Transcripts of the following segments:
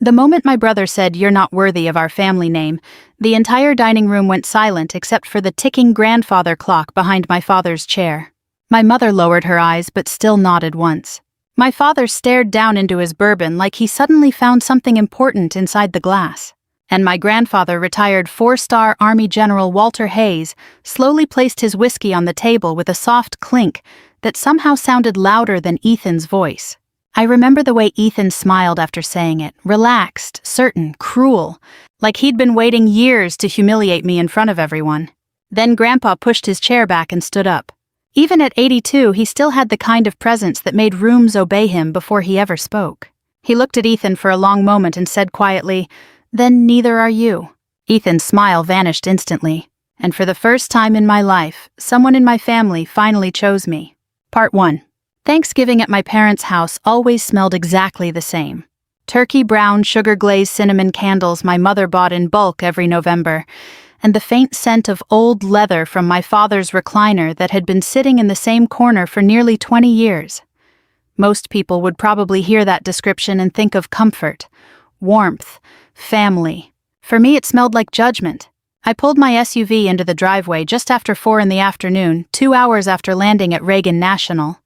The moment my brother said, "You're not worthy of our family name," the entire dining room went silent except for the ticking grandfather clock behind my father's chair. My mother lowered her eyes but still nodded once. My father stared down into his bourbon like he suddenly found something important inside the glass. And my grandfather, retired 4-star Army General Walter Hayes, slowly placed his whiskey on the table with a soft clink that somehow sounded louder than Ethan's voice. I remember the way Ethan smiled after saying it, relaxed, certain, cruel, like he'd been waiting years to humiliate me in front of everyone. Then Grandpa pushed his chair back and stood up. Even at 82, he still had the kind of presence that made rooms obey him before he ever spoke. He looked at Ethan for a long moment and said quietly, "Then neither are you." Ethan's smile vanished instantly, and for the first time in my life, someone in my family finally chose me. Part 1. Thanksgiving at my parents' house always smelled exactly the same. Turkey brown, sugar-glazed cinnamon candles my mother bought in bulk every November, and the faint scent of old leather from my father's recliner that had been sitting in the same corner for nearly 20 years. Most people would probably hear that description and think of comfort, warmth, family. For me, it smelled like judgment. I pulled my SUV into the driveway just after 4 in the afternoon, 2 hours after landing at Reagan National.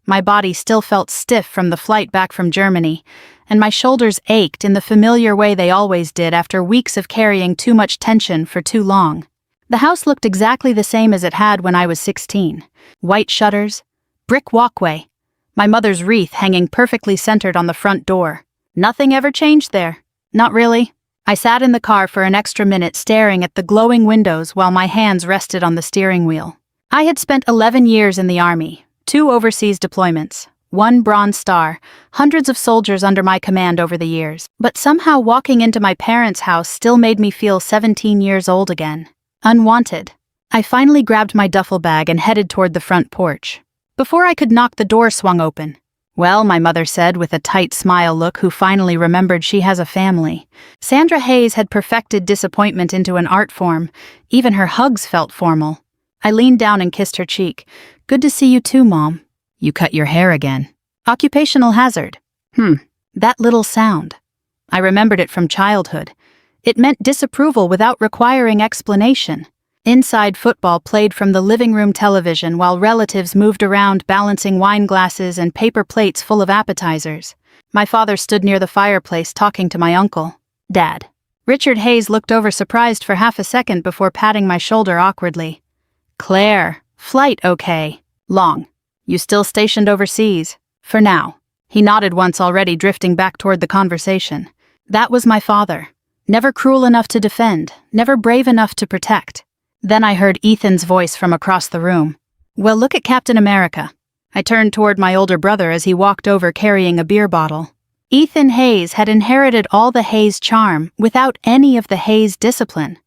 My body still felt stiff from the flight back from Germany, and my shoulders ached in the familiar way they always did after weeks of carrying too much tension for too long. The house looked exactly the same as it had when I was 16. White shutters, brick walkway, my mother's wreath hanging perfectly centered on the front door. Nothing ever changed there. Not really. I sat in the car for an extra minute staring at the glowing windows while my hands rested on the steering wheel. I had spent 11 years in the Army. 2 overseas deployments, 1 Bronze Star, hundreds of soldiers under my command over the years. But somehow walking into my parents' house still made me feel 17 years old again. Unwanted. I finally grabbed my duffel bag and headed toward the front porch. Before I could knock, the door swung open. "Well," my mother said with a tight smile look, who finally remembered she has a family. Sandra Hayes had perfected disappointment into an art form. Even her hugs felt formal. I leaned down and kissed her cheek. "Good to see you too, Mom." "You cut your hair again." "Occupational hazard." That little sound. I remembered it from childhood. It meant disapproval without requiring explanation. Inside football played from the living room television while relatives moved around balancing wine glasses and paper plates full of appetizers. My father stood near the fireplace talking to my uncle. "Dad." Richard Hayes looked over surprised for half a second before patting my shoulder awkwardly. "Claire, flight okay? Long. You still stationed overseas?" "For now." He nodded once, already drifting back toward the conversation. That was my father. Never cruel enough to defend, never brave enough to protect. Then I heard Ethan's voice from across the room. "Well, look at Captain America." I turned toward my older brother as he walked over carrying a beer bottle. Ethan Hayes had inherited all the Hayes charm without any of the Hayes discipline.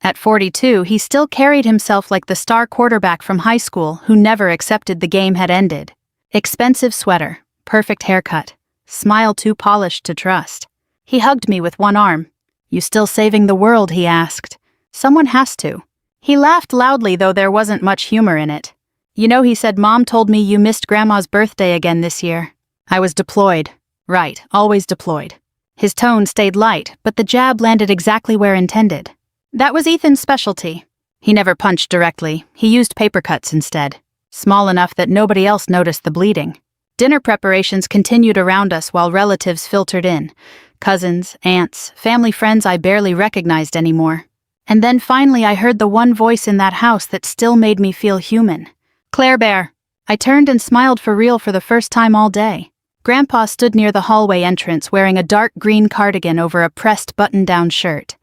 At 42, he still carried himself like the star quarterback from high school who never accepted the game had ended. Expensive sweater, perfect haircut, smile too polished to trust. He hugged me with one arm. "You still saving the world?" he asked. "Someone has to." He laughed loudly, though there wasn't much humor in it. "You know," he said, "Mom told me you missed Grandma's birthday again this year." I was deployed. Right, always deployed. His tone stayed light, but the jab landed exactly where intended. That was Ethan's specialty. He never punched directly, he used paper cuts instead, small enough that nobody else noticed the bleeding. Dinner preparations continued around us while relatives filtered in. Cousins, aunts, family friends I barely recognized anymore. And then finally I heard the one voice in that house that still made me feel human. "Claire Bear." I turned and smiled for real for the first time all day. Grandpa stood near the hallway entrance wearing a dark green cardigan over a pressed button-down shirt.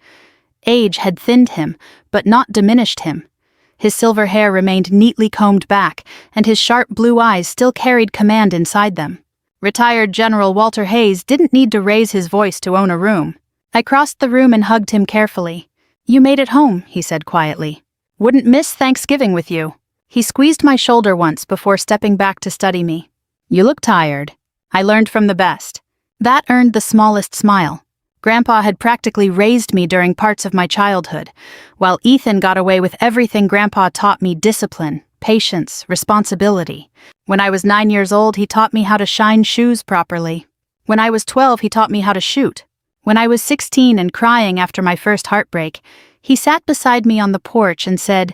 Age had thinned him, but not diminished him. His silver hair remained neatly combed back, and his sharp blue eyes still carried command inside them. Retired General Walter Hayes didn't need to raise his voice to own a room. I crossed the room and hugged him carefully. "You made it home," he said quietly. "Wouldn't miss Thanksgiving with you." He squeezed my shoulder once before stepping back to study me. "You look tired." I learned from the best. That earned the smallest smile. Grandpa had practically raised me during parts of my childhood, while Ethan got away with everything. Grandpa taught me discipline, patience, responsibility. When I was 9 years old, he taught me how to shine shoes properly. When I was 12, he taught me how to shoot. When I was 16 and crying after my first heartbreak, he sat beside me on the porch and said,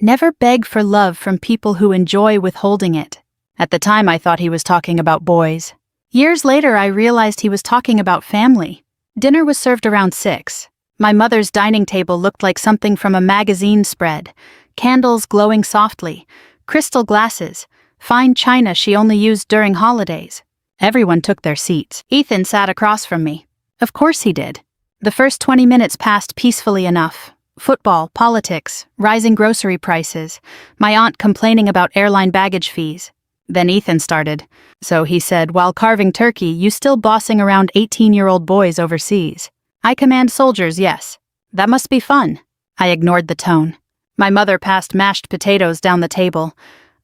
"Never beg for love from people who enjoy withholding it." At the time, I thought he was talking about boys. Years later, I realized he was talking about family. Dinner was served around 6. My mother's dining table looked like something from a magazine spread. Candles glowing softly, crystal glasses, fine china she only used during holidays. Everyone took their seats. Ethan sat across from me. Of course he did. The first 20 minutes passed peacefully enough. Football, politics, rising grocery prices, my aunt complaining about airline baggage fees. Then Ethan started. "So," he said, "while carving turkey, you still bossing around 18-year-old boys overseas. I command soldiers, yes. That must be fun." I ignored the tone. My mother passed mashed potatoes down the table.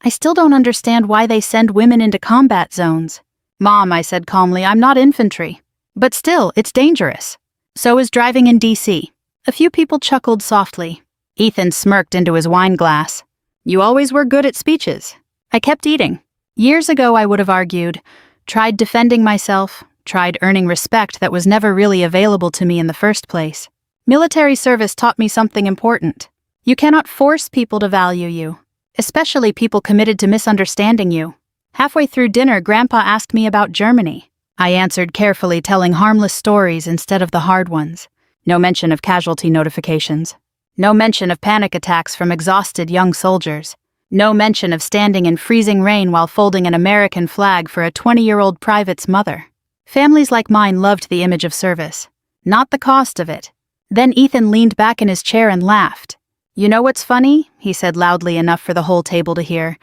"I still don't understand why they send women into combat zones." "Mom," I said calmly, "I'm not infantry. But still, it's dangerous. So is driving in D.C. A few people chuckled softly. Ethan smirked into his wine glass. "You always were good at speeches." I kept eating. Years ago I would have argued, tried defending myself, tried earning respect that was never really available to me in the first place. Military service taught me something important. You cannot force people to value you, especially people committed to misunderstanding you. Halfway through dinner, Grandpa asked me about Germany. I answered carefully, telling harmless stories instead of the hard ones. No mention of casualty notifications. No mention of panic attacks from exhausted young soldiers. No mention of standing in freezing rain while folding an American flag for a 20-year-old private's mother. Families like mine loved the image of service, not the cost of it. Then Ethan leaned back in his chair and laughed. "You know what's funny?" he said loudly enough for the whole table to hear.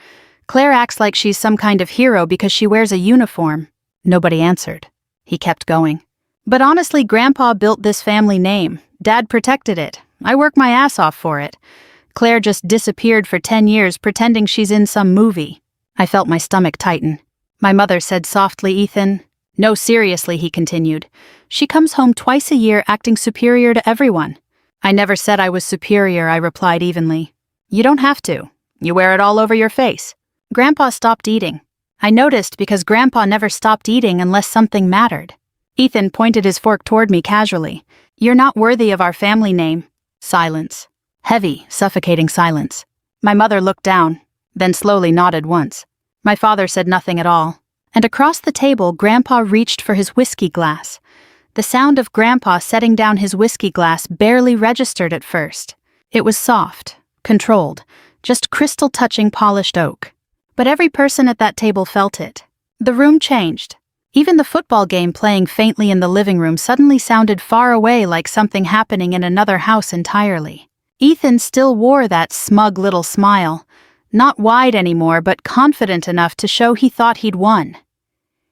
"Claire acts like she's some kind of hero because she wears a uniform." Nobody answered. He kept going. "But honestly, Grandpa built this family name. Dad protected it. I work my ass off for it. Claire just disappeared for 10 years pretending she's in some movie." I felt my stomach tighten. My mother said softly, "Ethan." "No, seriously," he continued. "She comes home twice a year acting superior to everyone." "I never said I was superior," I replied evenly. "You don't have to. You wear it all over your face." Grandpa stopped eating. I noticed because Grandpa never stopped eating unless something mattered. Ethan pointed his fork toward me casually. "You're not worthy of our family name." Silence. Heavy, suffocating silence. My mother looked down, then slowly nodded once. My father said nothing at all. And across the table, Grandpa reached for his whiskey glass. The sound of Grandpa setting down his whiskey glass barely registered at first. It was soft, controlled, just crystal-touching polished oak. But every person at that table felt it. The room changed. Even the football game playing faintly in the living room suddenly sounded far away, like something happening in another house entirely. Ethan still wore that smug little smile, not wide anymore but confident enough to show he thought he'd won.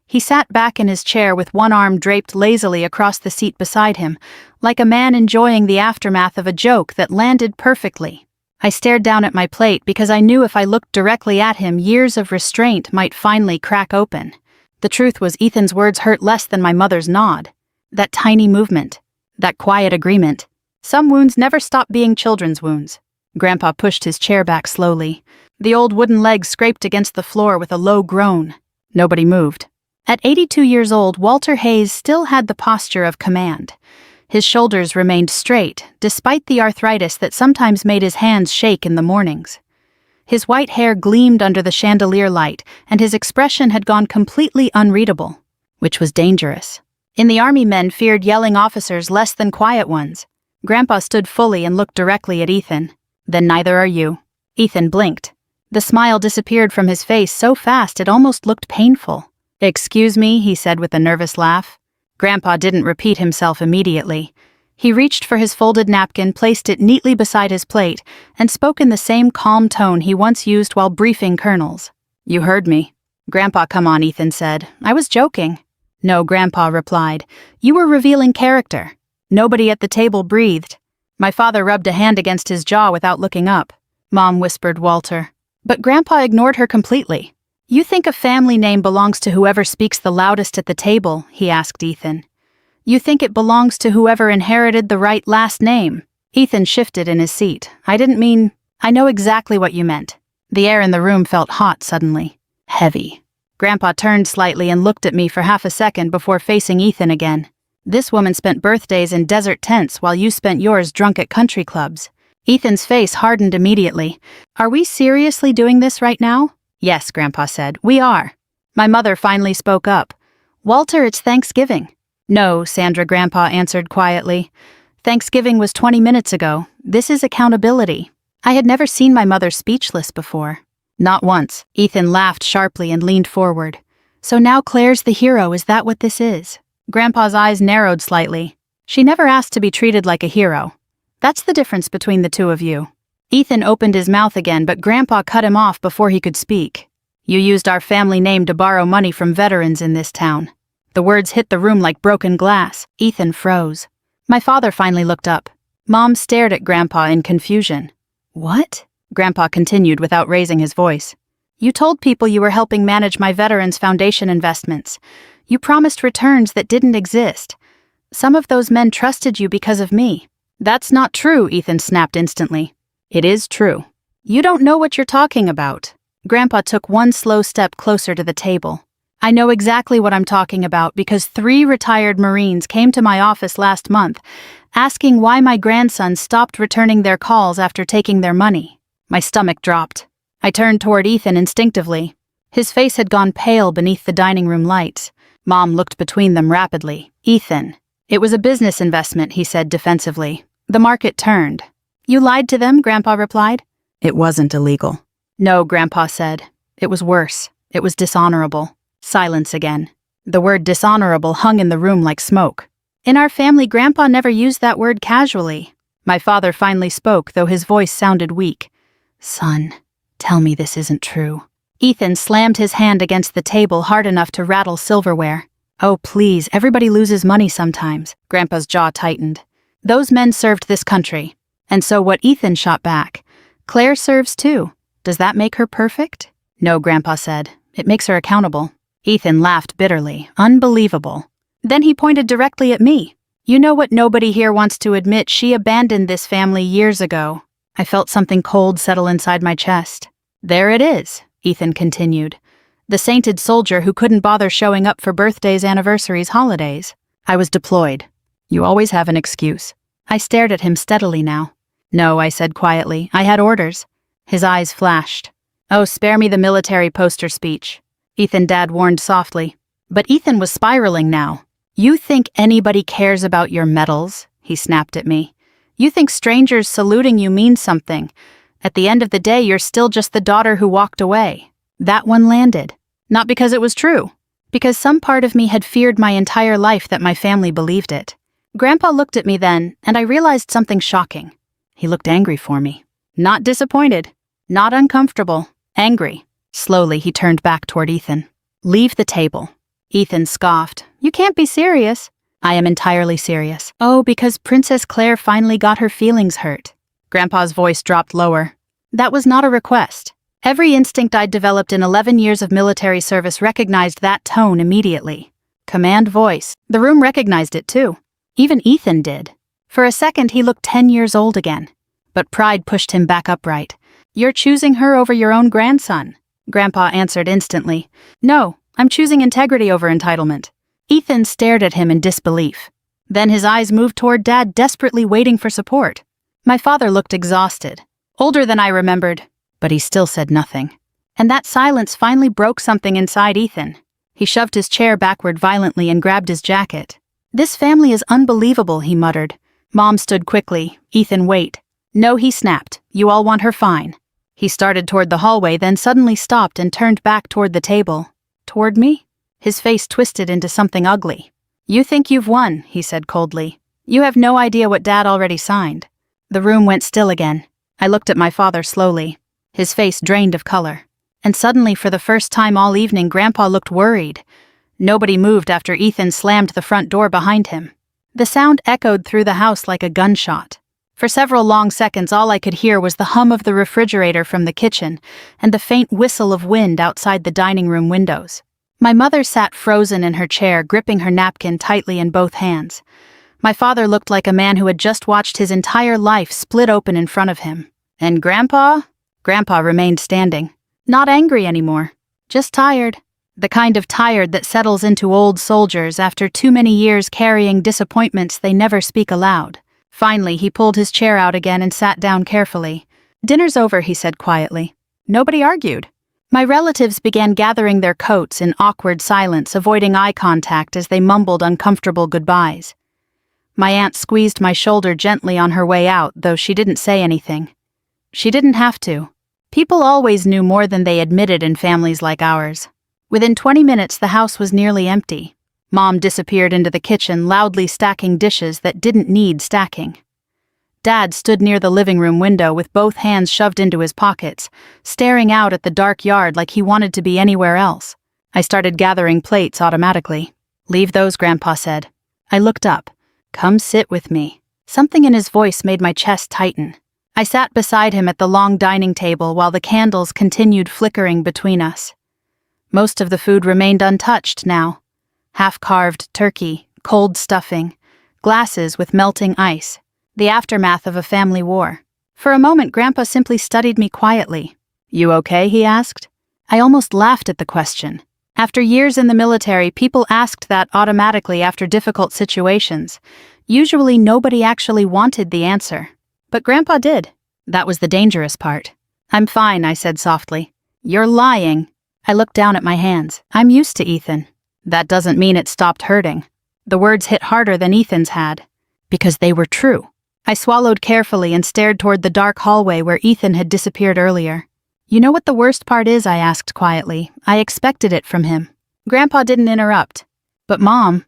He sat back in his chair with one arm draped lazily across the seat beside him, like a man enjoying the aftermath of a joke that landed perfectly. I stared down at my plate because I knew if I looked directly at him, years of restraint might finally crack open. The truth was, Ethan's words hurt less than my mother's nod. That tiny movement. That quiet agreement. Some wounds never stop being children's wounds. Grandpa pushed his chair back slowly. The old wooden legs scraped against the floor with a low groan. Nobody moved. At 82 years old, Walter Hayes still had the posture of command. His shoulders remained straight, despite the arthritis that sometimes made his hands shake in the mornings. His white hair gleamed under the chandelier light, and his expression had gone completely unreadable, which was dangerous. In the army, men feared yelling officers less than quiet ones. Grandpa stood fully and looked directly at Ethan. "Then neither are you." Ethan blinked. The smile disappeared from his face so fast it almost looked painful. "Excuse me," he said with a nervous laugh. Grandpa didn't repeat himself immediately. He reached for his folded napkin, placed it neatly beside his plate, and spoke in the same calm tone he once used while briefing colonels. "You heard me." "Grandpa, come on," Ethan said. "I was joking." "No," Grandpa replied. "You were revealing character." Nobody at the table breathed. My father rubbed a hand against his jaw without looking up. "Mom," whispered Walter. But Grandpa ignored her completely. "You think a family name belongs to whoever speaks the loudest at the table?" he asked Ethan. "You think it belongs to whoever inherited the right last name?" Ethan shifted in his seat. "I didn't mean... I know exactly what you meant." The air in the room felt hot suddenly. Heavy. Grandpa turned slightly and looked at me for half a second before facing Ethan again. This woman spent birthdays in desert tents while you spent yours drunk at country clubs. Ethan's face hardened immediately. Are we seriously doing this right now? Yes, Grandpa said, we are. My mother finally spoke up. Walter, it's Thanksgiving. No, Sandra, Grandpa answered quietly. Thanksgiving was 20 minutes ago. This is accountability. I had never seen my mother speechless before. Not once. Ethan laughed sharply and leaned forward. So now Claire's the hero, is that what this is? Grandpa's eyes narrowed slightly. She never asked to be treated like a hero. That's the difference between the two of you. Ethan opened his mouth again, but Grandpa cut him off before he could speak. You used our family name to borrow money from veterans in this town. The words hit the room like broken glass. Ethan froze. My father finally looked up. Mom stared at Grandpa in confusion. What? Grandpa continued without raising his voice. You told people you were helping manage my Veterans Foundation investments. You promised returns that didn't exist. Some of those men trusted you because of me. That's not true, Ethan snapped instantly. It is true. You don't know what you're talking about. Grandpa took one slow step closer to the table. I know exactly what I'm talking about because 3 retired Marines came to my office last month asking why my grandson stopped returning their calls after taking their money. My stomach dropped. I turned toward Ethan instinctively. His face had gone pale beneath the dining room lights. Mom looked between them rapidly. Ethan. It was a business investment, he said defensively. The market turned. You lied to them, Grandpa replied. It wasn't illegal. No, Grandpa said. It was worse. It was dishonorable. Silence again. The word dishonorable hung in the room like smoke. In our family, Grandpa never used that word casually. My father finally spoke, though his voice sounded weak. Son, tell me this isn't true. Ethan slammed his hand against the table hard enough to rattle silverware. Oh, please, everybody loses money sometimes. Grandpa's jaw tightened. Those men served this country. And so what Ethan shot back. Claire serves too. Does that make her perfect? No, Grandpa said. It makes her accountable. Ethan laughed bitterly. Unbelievable. Then he pointed directly at me. You know what nobody here wants to admit? She abandoned this family years ago. I felt something cold settle inside my chest. There it is, Ethan continued. The sainted soldier who couldn't bother showing up for birthdays, anniversaries, holidays. I was deployed. You always have an excuse. I stared at him steadily now. No, I said quietly. I had orders. His eyes flashed. Oh, spare me the military poster speech. Ethan Dad warned softly. But Ethan was spiraling now. You think anybody cares about your medals? He snapped at me. You think strangers saluting you means something. At the end of the day, you're still just the daughter who walked away. That one landed. Not because it was true. Because some part of me had feared my entire life that my family believed it. Grandpa looked at me then, and I realized something shocking. He looked angry for me. Not disappointed. Not uncomfortable. Angry. Slowly, he turned back toward Ethan. Leave the table. Ethan scoffed. You can't be serious. I am entirely serious. Oh, because Princess Claire finally got her feelings hurt. Grandpa's voice dropped lower. That was not a request. Every instinct I'd developed in 11 years of military service recognized that tone immediately. Command voice. The room recognized it too. Even Ethan did. For a second, he looked 10 years old again. But pride pushed him back upright. You're choosing her over your own grandson. Grandpa answered instantly. No, I'm choosing integrity over entitlement. Ethan stared at him in disbelief. Then his eyes moved toward Dad, desperately waiting for support. My father looked exhausted. Older than I remembered. But he still said nothing. And that silence finally broke something inside Ethan. He shoved his chair backward violently and grabbed his jacket. This family is unbelievable, he muttered. Mom stood quickly. Ethan, wait. No, he snapped. You all want her fine. He started toward the hallway, then suddenly stopped and turned back toward the table. Toward me? His face twisted into something ugly. You think you've won, he said coldly. You have no idea what Dad already signed. The room went still again. I looked at my father slowly. His face drained of color. And suddenly, for the first time all evening, Grandpa looked worried. Nobody moved after Ethan slammed the front door behind him. The sound echoed through the house like a gunshot. For several long seconds, all I could hear was the hum of the refrigerator from the kitchen and the faint whistle of wind outside the dining room windows. My mother sat frozen in her chair, gripping her napkin tightly in both hands. My father looked like a man who had just watched his entire life split open in front of him. And Grandpa? Grandpa remained standing. Not angry anymore. Just tired. The kind of tired that settles into old soldiers after too many years carrying disappointments they never speak aloud. Finally, he pulled his chair out again and sat down carefully. "Dinner's over," he said quietly. Nobody argued. My relatives began gathering their coats in awkward silence, avoiding eye contact as they mumbled uncomfortable goodbyes. My aunt squeezed my shoulder gently on her way out, though she didn't say anything. She didn't have to. People always knew more than they admitted in families like ours. Within 20 minutes, the house was nearly empty. Mom disappeared into the kitchen, loudly stacking dishes that didn't need stacking. Dad stood near the living room window with both hands shoved into his pockets, staring out at the dark yard like he wanted to be anywhere else. I started gathering plates automatically. "Leave those," Grandpa said. I looked up. "Come sit with me." Something in his voice made my chest tighten. I sat beside him at the long dining table while the candles continued flickering between us. Most of the food remained untouched now. Half-carved turkey, cold stuffing, glasses with melting ice. The aftermath of a family war. For a moment, Grandpa simply studied me quietly. "You okay?" he asked. I almost laughed at the question. After years in the military, people asked that automatically after difficult situations. Usually nobody actually wanted the answer. But Grandpa did. That was the dangerous part. "I'm fine," I said softly. "You're lying." I looked down at my hands. "I'm used to Ethan." "That doesn't mean it stopped hurting." The words hit harder than Ethan's had. Because they were true. I swallowed carefully and stared toward the dark hallway where Ethan had disappeared earlier. "You know what the worst part is?" I asked quietly. I expected it from him. Grandpa didn't interrupt. "But Mom..."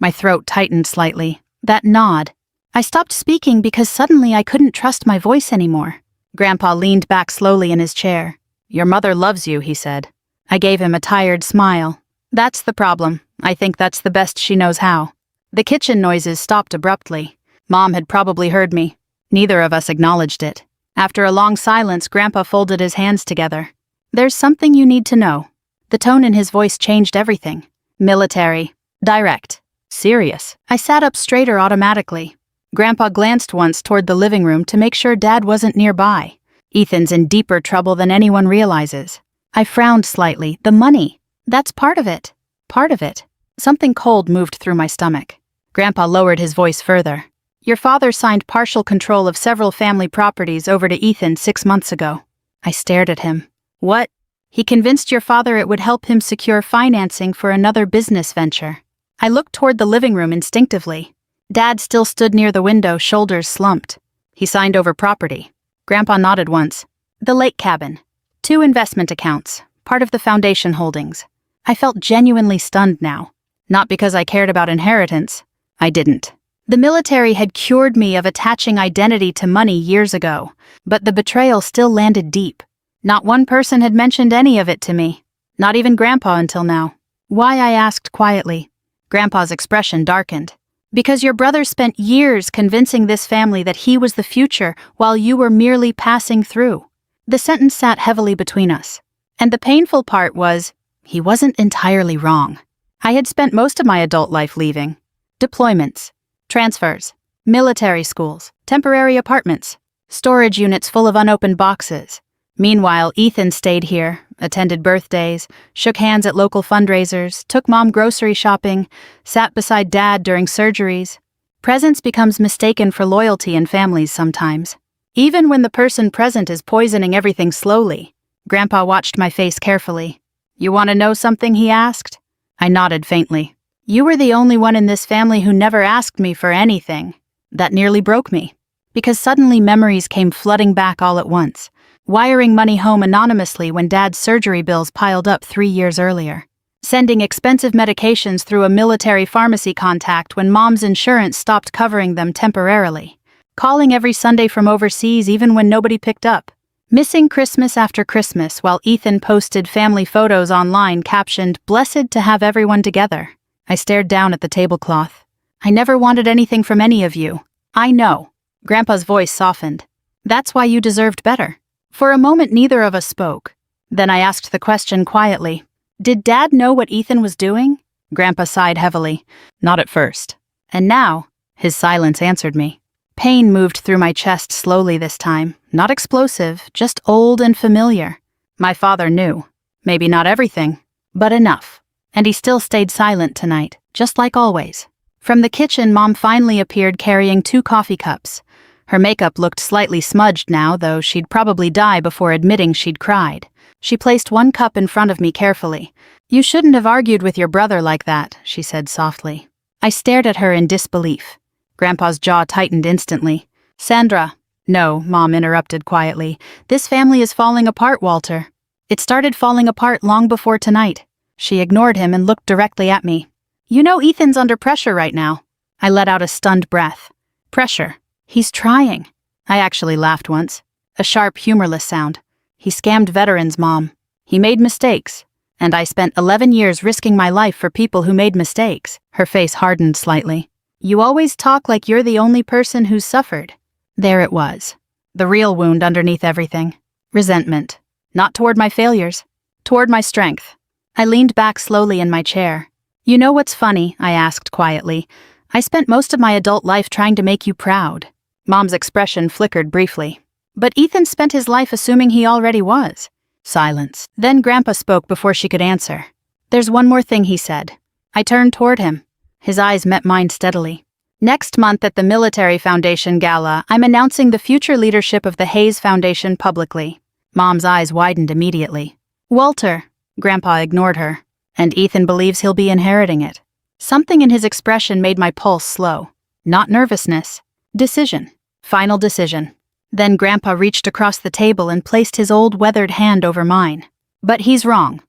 My throat tightened slightly. That nod. I stopped speaking because suddenly I couldn't trust my voice anymore. Grandpa leaned back slowly in his chair. "Your mother loves you," he said. I gave him a tired smile. "That's the problem. I think that's the best she knows how." The kitchen noises stopped abruptly. Mom had probably heard me. Neither of us acknowledged it. After a long silence, Grandpa folded his hands together. "There's something you need to know." The tone in his voice changed everything. Military. Direct. Serious. I sat up straighter automatically. Grandpa glanced once toward the living room to make sure Dad wasn't nearby. Ethan's in deeper trouble than anyone realizes. I frowned slightly. The money. That's part of it. Part of it. Something cold moved through my stomach. Grandpa lowered his voice further. "Your father signed partial control of several family properties over to Ethan 6 months ago." I stared at him. "What?" "He convinced your father it would help him secure financing for another business venture." I looked toward the living room instinctively. Dad still stood near the window, shoulders slumped. "He signed over property." Grandpa nodded once. "The lake cabin. 2 investment accounts, part of the foundation holdings." I felt genuinely stunned now. Not because I cared about inheritance. I didn't. The military had cured me of attaching identity to money years ago, but the betrayal still landed deep. Not one person had mentioned any of it to me. Not even Grandpa until now. "Why?" I asked quietly. Grandpa's expression darkened. "Because your brother spent years convincing this family that he was the future while you were merely passing through." The sentence sat heavily between us. And the painful part was, he wasn't entirely wrong. I had spent most of my adult life leaving. Deployments. Transfers, military schools, temporary apartments, storage units full of unopened boxes. Meanwhile, Ethan stayed here, attended birthdays, shook hands at local fundraisers, took Mom grocery shopping, sat beside Dad during surgeries. Presence becomes mistaken for loyalty in families sometimes. Even when the person present is poisoning everything slowly. Grandpa watched my face carefully. "You want to know something?" he asked. I nodded faintly. "You were the only one in this family who never asked me for anything." That nearly broke me. Because suddenly memories came flooding back all at once. Wiring money home anonymously when Dad's surgery bills piled up 3 years earlier. Sending expensive medications through a military pharmacy contact when Mom's insurance stopped covering them temporarily. Calling every Sunday from overseas even when nobody picked up. Missing Christmas after Christmas while Ethan posted family photos online captioned, "Blessed to have everyone together." I stared down at the tablecloth. "I never wanted anything from any of you. I know." Grandpa's voice softened. "That's why you deserved better." For a moment neither of us spoke. Then I asked the question quietly. "Did Dad know what Ethan was doing?" Grandpa sighed heavily. "Not at first." "And now?" His silence answered me. Pain moved through my chest slowly this time. Not explosive, just old and familiar. My father knew. Maybe not everything, But enough. And he still stayed silent tonight, just like always. From the kitchen, Mom finally appeared carrying 2 coffee cups. Her makeup looked slightly smudged now, though she'd probably die before admitting she'd cried. She placed 1 cup in front of me carefully. "You shouldn't have argued with your brother like that," she said softly. I stared at her in disbelief. Grandpa's jaw tightened instantly. "Sandra." "No," Mom interrupted quietly. "This family is falling apart, Walter. It started falling apart long before tonight." She ignored him and looked directly at me. "You know Ethan's under pressure right now." I let out a stunned breath. "Pressure? He's trying." I actually laughed once. A sharp, humorless sound. "He scammed veterans, Mom. He made mistakes. And I spent 11 years risking my life for people who made mistakes." Her face hardened slightly. "You always talk like you're the only person who's suffered." There it was. The real wound underneath everything. Resentment. Not toward my failures. Toward my strength. I leaned back slowly in my chair. "You know what's funny?" I asked quietly. "I spent most of my adult life trying to make you proud." Mom's expression flickered briefly. "But Ethan spent his life assuming he already was." Silence. Then Grandpa spoke before she could answer. "There's one more thing," he said. I turned toward him. His eyes met mine steadily. "Next month at the Military Foundation Gala, I'm announcing the future leadership of the Hayes Foundation publicly." Mom's eyes widened immediately. "Walter." Grandpa ignored her. "And Ethan believes he'll be inheriting it." Something in his expression made my pulse slow. Not nervousness. Decision. Final decision. Then Grandpa reached across the table and placed his old weathered hand over mine. "But he's wrong."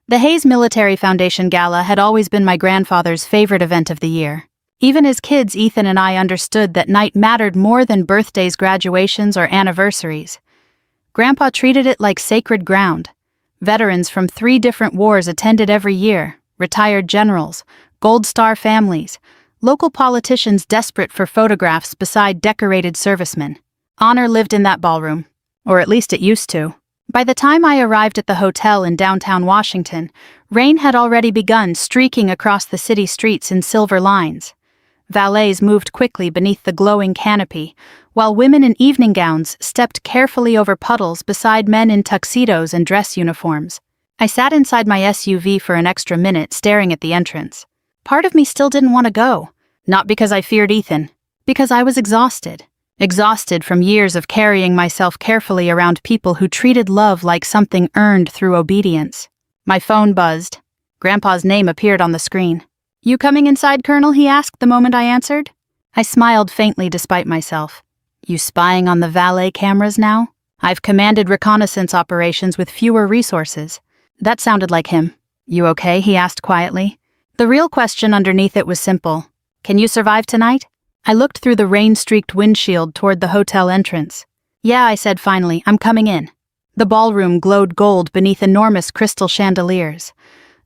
The Hayes Military Foundation Gala had always been my grandfather's favorite event of the year. Even as kids, Ethan and I understood that night mattered more than birthdays, graduations, or anniversaries. Grandpa treated it like sacred ground. Veterans from 3 different wars attended every year, retired generals, Gold Star families, local politicians desperate for photographs beside decorated servicemen. Honor lived in that ballroom, or at least it used to. By the time I arrived at the hotel in downtown Washington, rain had already begun streaking across the city streets in silver lines. Valets moved quickly beneath the glowing canopy, while women in evening gowns stepped carefully over puddles beside men in tuxedos and dress uniforms. I sat inside my SUV for an extra minute staring at the entrance. Part of me still didn't want to go, not because I feared Ethan, because I was exhausted. Exhausted from years of carrying myself carefully around people who treated love like something earned through obedience. My phone buzzed. Grandpa's name appeared on the screen. "You coming inside, Colonel?" he asked the moment I answered. I smiled faintly despite myself. "You spying on the valet cameras now? I've commanded reconnaissance operations with fewer resources." That sounded like him. "You okay?" he asked quietly. The real question underneath it was simple. "Can you survive tonight?" I looked through the rain-streaked windshield toward the hotel entrance. "Yeah," I said finally, "I'm coming in." The ballroom glowed gold beneath enormous crystal chandeliers.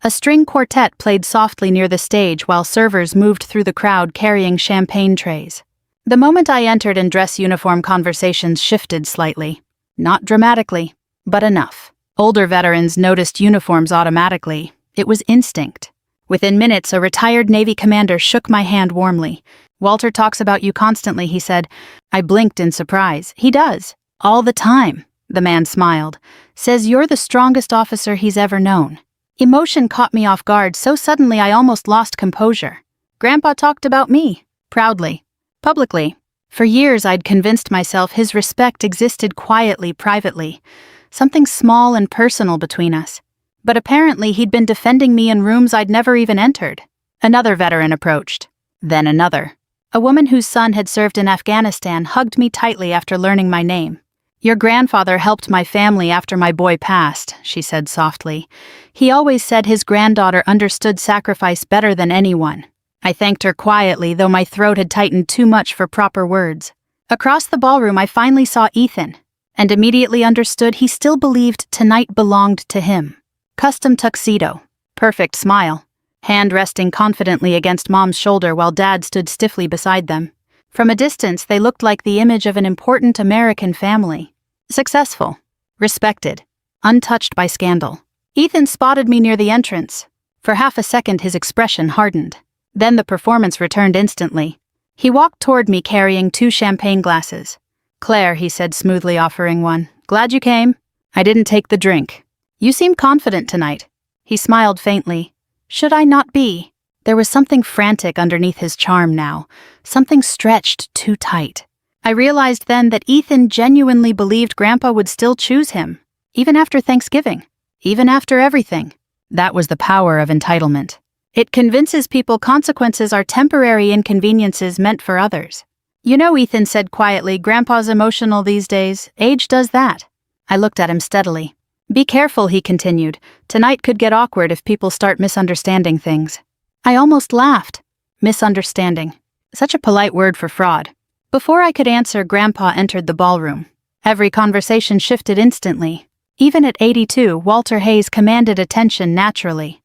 A string quartet played softly near the stage while servers moved through the crowd carrying champagne trays. The moment I entered in dress uniform, conversations shifted slightly. Not dramatically, but enough. Older veterans noticed uniforms automatically. It was instinct. Within minutes, a retired Navy commander shook my hand warmly. "Walter talks about you constantly," he said. I blinked in surprise. "He does. All the time." The man smiled. "Says you're the strongest officer he's ever known." Emotion caught me off guard so suddenly I almost lost composure. Grandpa talked about me. Proudly. Publicly. For years I'd convinced myself his respect existed quietly, privately. Something small and personal between us. But apparently he'd been defending me in rooms I'd never even entered. Another veteran approached. Then another. A woman whose son had served in Afghanistan hugged me tightly after learning my name. "Your grandfather helped my family after my boy passed," she said softly. "He always said his granddaughter understood sacrifice better than anyone." I thanked her quietly, though my throat had tightened too much for proper words. Across the ballroom, I finally saw Ethan, and immediately understood he still believed tonight belonged to him. Custom tuxedo. Perfect smile. Hand resting confidently against Mom's shoulder while Dad stood stiffly beside them. From a distance, they looked like the image of an important American family. Successful. Respected. Untouched by scandal. Ethan spotted me near the entrance. For half a second, his expression hardened. Then the performance returned instantly. He walked toward me carrying 2 champagne glasses. "Claire," he said smoothly, offering one. "Glad you came." I didn't take the drink. "You seem confident tonight." He smiled faintly. Should I not be? There was something frantic underneath his charm now, something stretched too tight. I realized then that Ethan genuinely believed Grandpa would still choose him, even after Thanksgiving, even after everything. That was the power of entitlement. It convinces people consequences are temporary inconveniences meant for others. You know, Ethan said quietly, Grandpa's emotional these days. Age does that. I looked at him steadily. Be careful, he continued. Tonight could get awkward if people start misunderstanding things. I almost laughed. Misunderstanding. Such a polite word for fraud. Before I could answer, Grandpa entered the ballroom. Every conversation shifted instantly. Even at 82, Walter Hayes commanded attention naturally.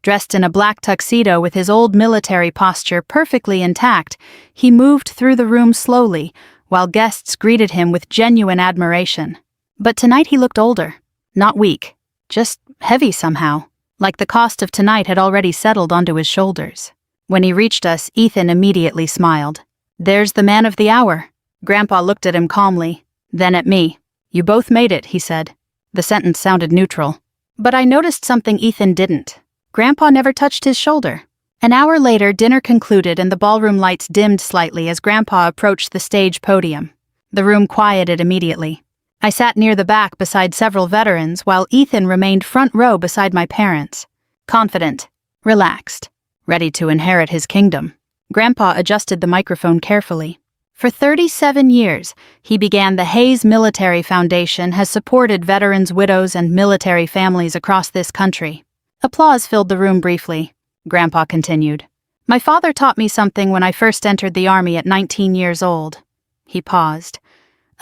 Dressed in a black tuxedo with his old military posture perfectly intact, he moved through the room slowly, while guests greeted him with genuine admiration. But tonight he looked older. Not weak. Just heavy somehow. Like the cost of tonight had already settled onto his shoulders. When he reached us, Ethan immediately smiled. There's the man of the hour. Grandpa looked at him calmly, then at me. You both made it, he said. The sentence sounded neutral. But I noticed something Ethan didn't. Grandpa never touched his shoulder. An hour later, dinner concluded and the ballroom lights dimmed slightly as Grandpa approached the stage podium. The room quieted immediately. I sat near the back beside several veterans while Ethan remained front row beside my parents. Confident, relaxed, ready to inherit his kingdom. Grandpa adjusted the microphone carefully. For 37 years, he began the Hayes Military Foundation has supported veterans, widows, and military families across this country. Applause filled the room briefly. Grandpa continued. My father taught me something when I first entered the army at 19 years old. He paused.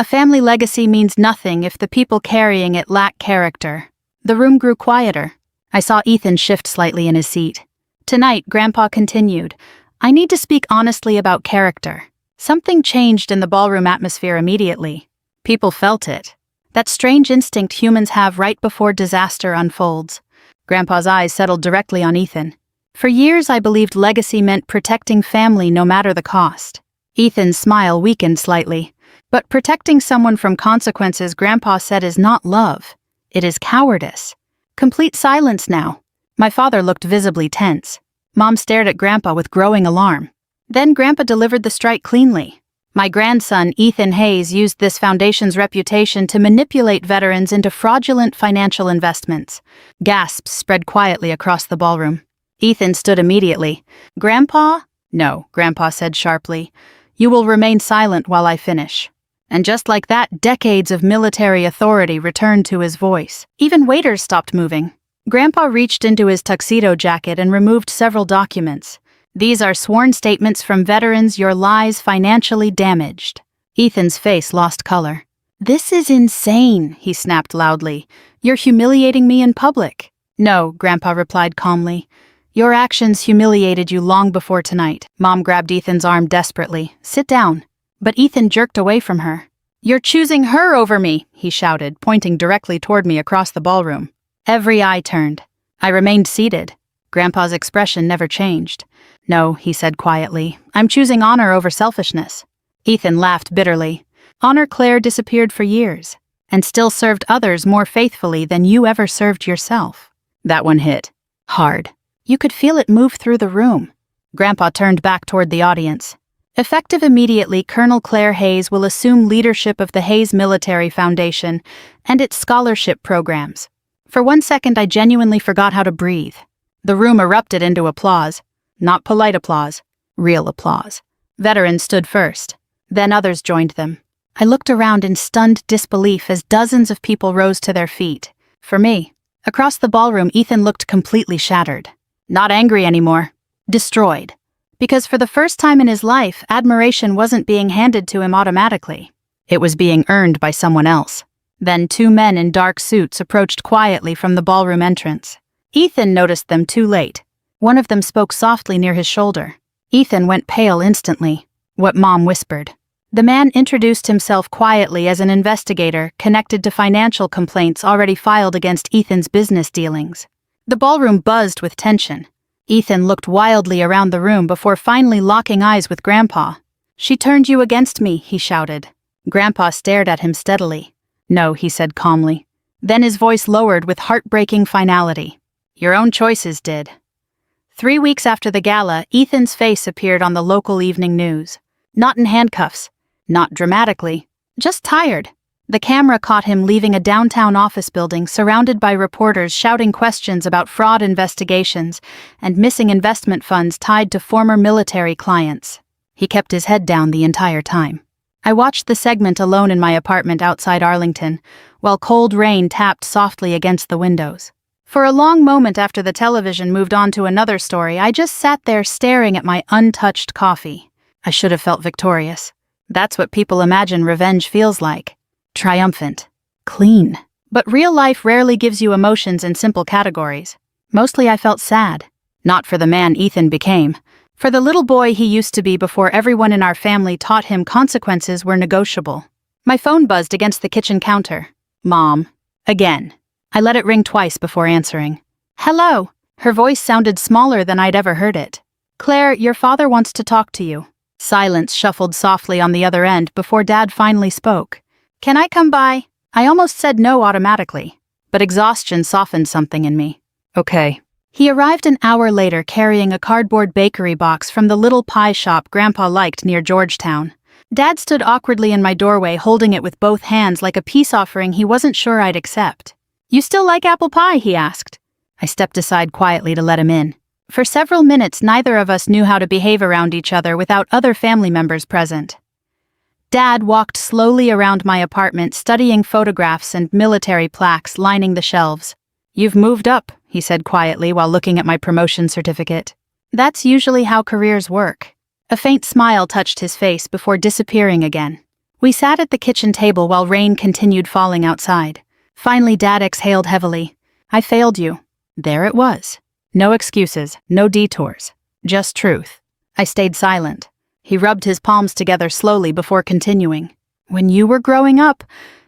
A family legacy means nothing if the people carrying it lack character. The room grew quieter. I saw Ethan shift slightly in his seat. Tonight, Grandpa continued. I need to speak honestly about character. Something changed in the ballroom atmosphere immediately. People felt it. That strange instinct humans have right before disaster unfolds. Grandpa's eyes settled directly on Ethan. For years, I believed legacy meant protecting family no matter the cost. Ethan's smile weakened slightly. But protecting someone from consequences, Grandpa said, is not love. It is cowardice. Complete silence now. My father looked visibly tense. Mom stared at Grandpa with growing alarm. Then Grandpa delivered the strike cleanly. My grandson, Ethan Hayes, used this foundation's reputation to manipulate veterans into fraudulent financial investments. Gasps spread quietly across the ballroom. Ethan stood immediately. Grandpa? No, Grandpa said sharply. You will remain silent while I finish. And just like that, decades of military authority returned to his voice. Even waiters stopped moving. Grandpa reached into his tuxedo jacket and removed several documents. These are sworn statements from veterans your lives financially damaged. Ethan's face lost color. This is insane, he snapped loudly. You're humiliating me in public. No, Grandpa replied calmly. Your actions humiliated you long before tonight. Mom grabbed Ethan's arm desperately. Sit down. But Ethan jerked away from her. You're choosing her over me, he shouted, pointing directly toward me across the ballroom. Every eye turned. I remained seated. Grandpa's expression never changed. No, he said quietly. I'm choosing honor over selfishness. Ethan laughed bitterly. Honor Claire disappeared for years, and still served others more faithfully than you ever served yourself. That one hit. Hard. You could feel it move through the room. Grandpa turned back toward the audience. Effective immediately, Colonel Claire Hayes will assume leadership of the Hayes Military Foundation and its scholarship programs. For 1 second, I genuinely forgot how to breathe. The room erupted into applause. Not polite applause, real applause. Veterans stood first. Then others joined them. I looked around in stunned disbelief as dozens of people rose to their feet. For me, across the ballroom, Ethan looked completely shattered. Not angry anymore. Destroyed. Because for the first time in his life, admiration wasn't being handed to him automatically. It was being earned by someone else. Then 2 men in dark suits approached quietly from the ballroom entrance. Ethan noticed them too late. One of them spoke softly near his shoulder. Ethan went pale instantly. What Mom whispered. The man introduced himself quietly as an investigator connected to financial complaints already filed against Ethan's business dealings. The ballroom buzzed with tension. Ethan looked wildly around the room before finally locking eyes with Grandpa. She turned you against me, he shouted. Grandpa stared at him steadily. No, he said calmly. Then his voice lowered with heartbreaking finality. Your own choices did. 3 weeks after the gala, Ethan's face appeared on the local evening news. Not in handcuffs. Not dramatically. Just tired. The camera caught him leaving a downtown office building surrounded by reporters shouting questions about fraud investigations and missing investment funds tied to former military clients. He kept his head down the entire time. I watched the segment alone in my apartment outside Arlington, while cold rain tapped softly against the windows. For a long moment after the television moved on to another story, I just sat there staring at my untouched coffee. I should have felt victorious. That's what people imagine revenge feels like. Triumphant. Clean. But real life rarely gives you emotions in simple categories. Mostly I felt sad. Not for the man Ethan became. For the little boy he used to be before everyone in our family taught him consequences were negotiable. My phone buzzed against the kitchen counter. Mom. Again. I let it ring twice before answering. Hello. Her voice sounded smaller than I'd ever heard it. Claire, your father wants to talk to you. Silence shuffled softly on the other end before Dad finally spoke. Can I come by? I almost said no automatically, but exhaustion softened something in me. Okay. He arrived an hour later carrying a cardboard bakery box from the little pie shop Grandpa liked near Georgetown. Dad stood awkwardly in my doorway holding it with both hands like a peace offering he wasn't sure I'd accept. You still like apple pie? He asked. I stepped aside quietly to let him in. For several minutes, neither of us knew how to behave around each other without other family members present. Dad walked slowly around my apartment, studying photographs and military plaques lining the shelves. You've moved up, he said quietly while looking at my promotion certificate. That's usually how careers work. A faint smile touched his face before disappearing again. We sat at the kitchen table while rain continued falling outside. Finally, Dad exhaled heavily. I failed you. There it was. No excuses, no detours. Just truth. I stayed silent. He rubbed his palms together slowly before continuing. When you were growing up,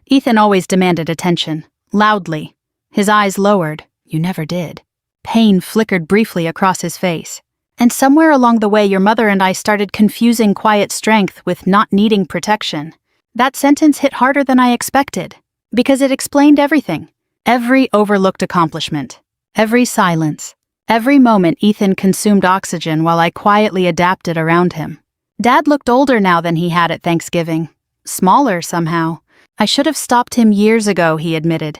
Ethan always demanded attention. Loudly. His eyes lowered. You never did. Pain flickered briefly across his face. And somewhere along the way, your mother and I started confusing quiet strength with not needing protection. That sentence hit harder than I expected. Because it explained everything. Every overlooked accomplishment. Every silence. Every moment Ethan consumed oxygen while I quietly adapted around him. Dad looked older now than he had at Thanksgiving. Smaller somehow. I should have stopped him years ago, he admitted.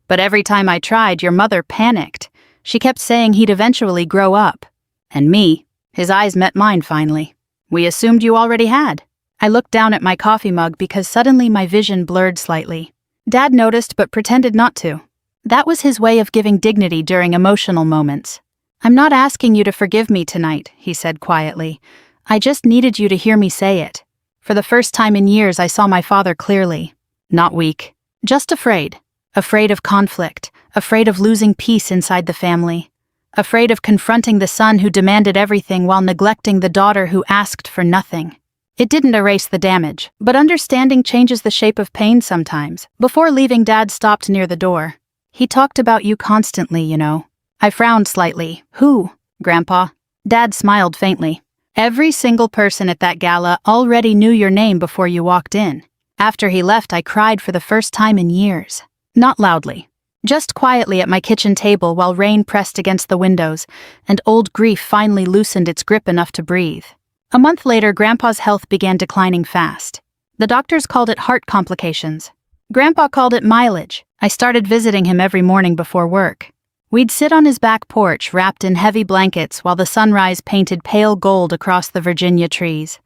But every time I tried, your mother panicked. She kept saying he'd eventually grow up. And me. His eyes met mine finally. We assumed you already had. I looked down at my coffee mug because suddenly my vision blurred slightly. Dad noticed but pretended not to. That was his way of giving dignity during emotional moments. I'm not asking you to forgive me tonight, he said quietly. I just needed you to hear me say it. For the first time in years, I saw my father clearly. Not weak. Just afraid. Afraid of conflict. Afraid of losing peace inside the family. Afraid of confronting the son who demanded everything while neglecting the daughter who asked for nothing. It didn't erase the damage, but understanding changes the shape of pain sometimes. Before leaving, Dad stopped near the door. He talked about you constantly, you know. I frowned slightly. Who? Grandpa? Dad smiled faintly. Every single person at that gala already knew your name before you walked in. After he left, I cried for the first time in years. Not loudly. Just quietly at my kitchen table while rain pressed against the windows, and old grief finally loosened its grip enough to breathe. A month later, Grandpa's health began declining fast. The doctors called it heart complications. Grandpa called it mileage. I started visiting him every morning before work. We'd sit on his back porch, wrapped in heavy blankets, while the sunrise painted pale gold across the Virginia trees.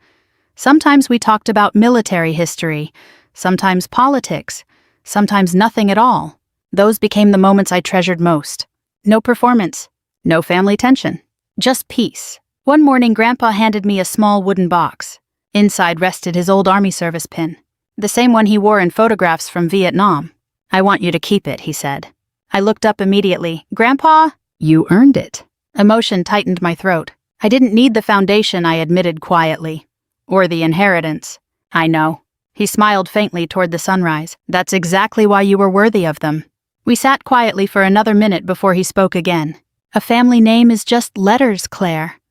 Sometimes we talked about military history, sometimes politics, sometimes nothing at all. Those became the moments I treasured most. No performance, no family tension, just peace. One morning, Grandpa handed me a small wooden box. Inside rested his old Army service pin, the same one he wore in photographs from Vietnam. I want you to keep it, he said. I looked up immediately. Grandpa? You earned it. Emotion tightened my throat. I didn't need the foundation, I admitted quietly. Or the inheritance. I know. He smiled faintly toward the sunrise. That's exactly why you were worthy of them. We sat quietly for another minute before he spoke again. A family name is just letters, Claire.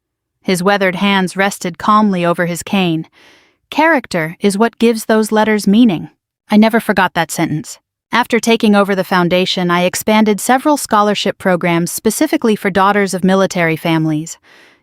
His weathered hands rested calmly over his cane. Character is what gives those letters meaning. I never forgot that sentence. After taking over the foundation, I expanded several scholarship programs specifically for daughters of military families,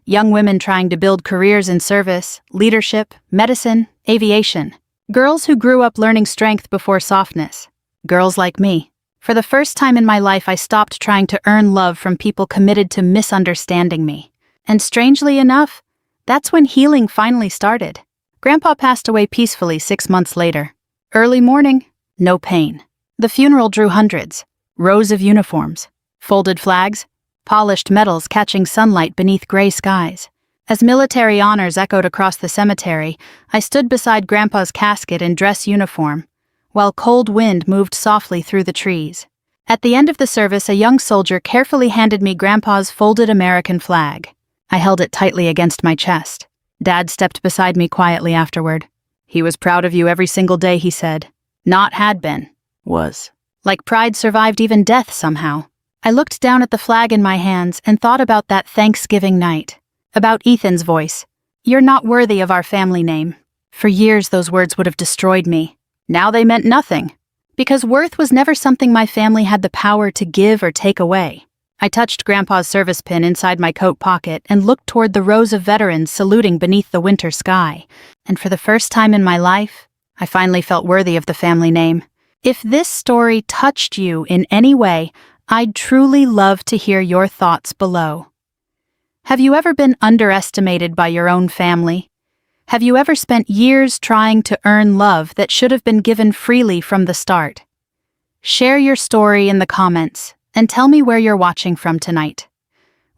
young women trying to build careers in service, leadership, medicine, aviation. Girls who grew up learning strength before softness. Girls like me. For the first time in my life, I stopped trying to earn love from people committed to misunderstanding me. And strangely enough, that's when healing finally started. Grandpa passed away peacefully 6 months later. Early morning, no pain. The funeral drew hundreds. Rows of uniforms. Folded flags. Polished metals catching sunlight beneath gray skies. As military honors echoed across the cemetery, I stood beside Grandpa's casket in dress uniform, while cold wind moved softly through the trees. At the end of the service, a young soldier carefully handed me Grandpa's folded American flag. I held it tightly against my chest. Dad stepped beside me quietly afterward. "He was proud of you every single day," he said. Not had been. Was. Like pride survived even death somehow. I looked down at the flag in my hands and thought about that Thanksgiving night. About Ethan's voice. "You're not worthy of our family name." For years those words would have destroyed me. Now they meant nothing. Because worth was never something my family had the power to give or take away. I touched Grandpa's service pin inside my coat pocket and looked toward the rows of veterans saluting beneath the winter sky. And for the first time in my life, I finally felt worthy of the family name. If this story touched you in any way, I'd truly love to hear your thoughts below. Have you ever been underestimated by your own family? Have you ever spent years trying to earn love that should have been given freely from the start? Share your story in the comments and tell me where you're watching from tonight.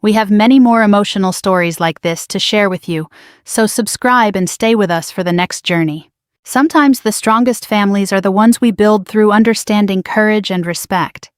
We have many more emotional stories like this to share with you, so subscribe and stay with us for the next journey. Sometimes the strongest families are the ones we build through understanding, courage, and respect.